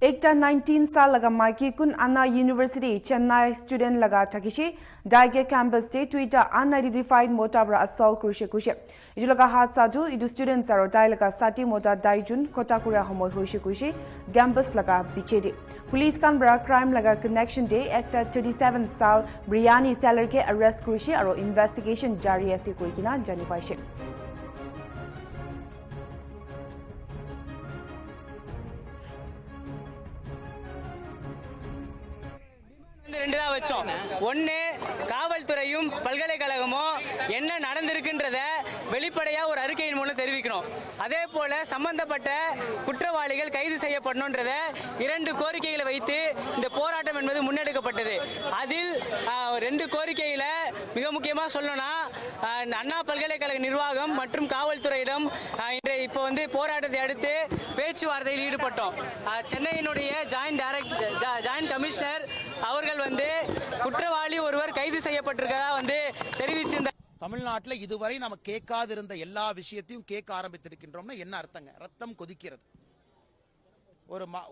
Ekta 19 साल लगा Mikey कुन अन्ना यूनिवर्सिटी चेन्नई स्टूडेंट लगा थकिशी डाइगे कैंपस डे ट्विटर अनआइडेंटिफाइड मोटा ब्रा असॉल्ट कुशे इदु लगा हादसा दु इदु स्टूडेंट्स आरो डाइ लगा साटी मोटा दाइजुन कोटाकुरा हमय कुशे कैंपस लगा बिचेदे पुलिस कान ब्रा क्राइम लगा कनेक्शन डे एक्टा 37 साल ब्रियानी सेलर के अरेस्ट कुशे आरो इन्वेस्टिगेशन जारी ऐसे कोई किना जानी पाइशे ரெண்டு தான் வச்சோம். ஒன்று காவல்துறையும் பல்கலைக்கழகமும் என்ன நடந்திருக்குன்றத வெளிப்படையாக ஒரு அறிக்கையின் மூலம் தெரிவிக்கணும். அதே போல சம்பந்தப்பட்ட குற்றவாளிகள் கைது செய்யப்படணுன்றத 2 கோரிக்கைகளை வைத்து இந்த போராட்டம் என்பது முன்னெடுக்கப்பட்டது. அதில் 2 கோரிக்கையில் மிக முக்கியமாக சொல்லணும்னா அண்ணா பல்கலைக்கழக நிர்வாகம் மற்றும் காவல்துறையிடம் இப்போ போராட்டத்தை அடுத்து பேச்சுவார்த்தையில் ஈடுபட்டோம். சென்னையினுடைய ஜாயிண்ட் கமிஷனர் அவர்கள் குற்றவாளி ஒருவர் கைது செய்யப்பட்டிருக்கதா தெரிவிச்சிருந்தார். தமிழ்நாட்டில் இதுவரை நம்ம கேட்காதிருந்த எல்லா விஷயத்தையும் கேட்க ஆரம்பித்திருக்கின்றோம்னா என்ன அர்த்தங்க? ரத்தம் கொதிக்கிறது.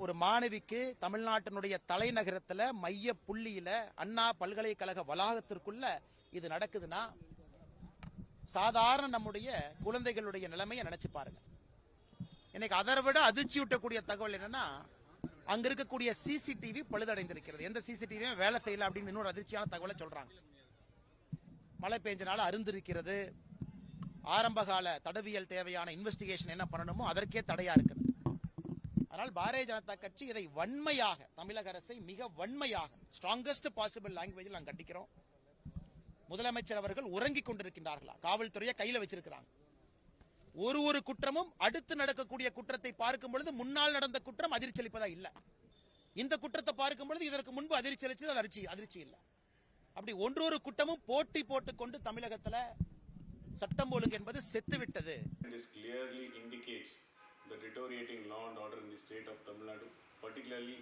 ஒரு மாணவிக்கு தமிழ்நாட்டினுடைய தலைநகரத்தில் மைய புள்ளியில அண்ணா பல்கலைக்கழக வளாகத்திற்குள்ள இது நடக்குதுன்னா சாதாரண நம்முடைய குழந்தைகளுடைய நிலைமையை நினைச்சு பாருங்க. இன்னைக்கு அதை விட அதிர்ச்சியூட்டக்கூடிய தகவல் என்னன்னா அங்க இருக்கக்கூடிய சிசிடிவி பழுதடைந்திருக்கிறது. எந்த சிசிடிவியும் வேலை செய்யல அப்படின்னு இன்னொரு அதிர்ச்சியான தகவலை சொல்றாங்க. மழை பெஞ்சனால அருந்திருக்கிறது. ஆரம்பகால தடவியல் தேவையான இன்வெஸ்டிகேஷன் என்ன பண்ணணுமோ அதற்கே தடையா இருக்கிறது. அதனால் பாரதிய ஜனதா கட்சி இதை வன்மையாக, தமிழக அரசை மிக வன்மையாக ஸ்ட்ராங்கஸ்ட் பாசிபிள் லாங்குவேஜில் நாங்கள் கண்டிக்கிறோம். முதலமைச்சர் அவர்கள் உறங்கிக் கொண்டிருக்கின்றார்களா? காவல்துறையை கையில வச்சிருக்கிறாங்க. ஒரு குற்றமும் அடுத்து நடக்கக்கூடிய குற்றத்தை பார்க்கும் பொழுது முன்னால் நடந்த குற்றம் அதிர்ச்சி அளிப்பதா இல்ல. இந்த குற்றத்தை பார்க்கும் பொழுது இதற்கு முன்பு அதிர்ச்சி அளிச்சது அதிர்ச்சி இல்ல. அப்படி ஒரு குற்றமும் போட்டி போட்டுக் கொண்டு தமிழகத்துல சட்டம் ஒழுங்கு என்பது செத்து விட்டது. This clearly indicates the deteriorating law and order in the state of Tamil Nadu, particularly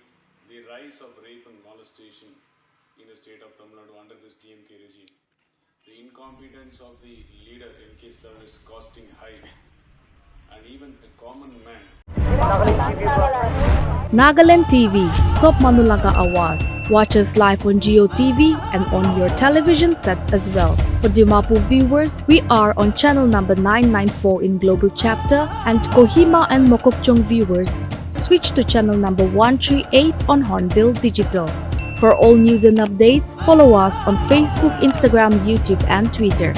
the rise of rape and molestation in the state of Tamil Nadu under this DMK regime. The incompetence of the leader M.K. Stalin is costing high, and even a common man. Nagaland TV, Sop Manulaga Awas. Watch us live on Geo TV and on your television sets as well. For Dimapur viewers, we are on channel number 994 in Global Chapter, and Kohima and Mokokchung viewers, switch to channel number 138 on Hornbill Digital. For all news and updates, follow us on Facebook, Instagram, YouTube, and Twitter.